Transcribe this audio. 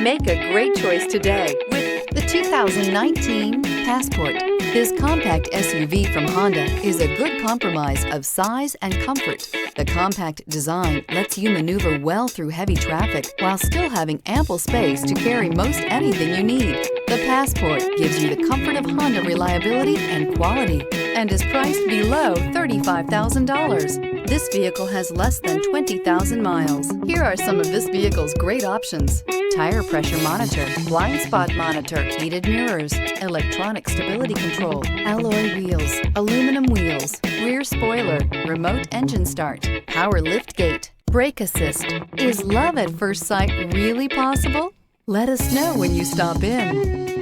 Make a great choice today with the 2019 Passport. This compact SUV from Honda is a good compromise of size and comfort. The compact design lets you maneuver well through heavy traffic while still having ample space to carry most anything you need. The Passport gives you the comfort of Honda reliability and quality and is priced below $35,000. This vehicle has less than 20,000 miles. Here are some of this vehicle's great options: tire pressure monitor, blind spot monitor, heated mirrors, electronic stability control, alloy wheels, aluminum wheels, rear spoiler, remote engine start, power lift gate, brake assist. Is love at first sight really possible? Let us know when you stop in.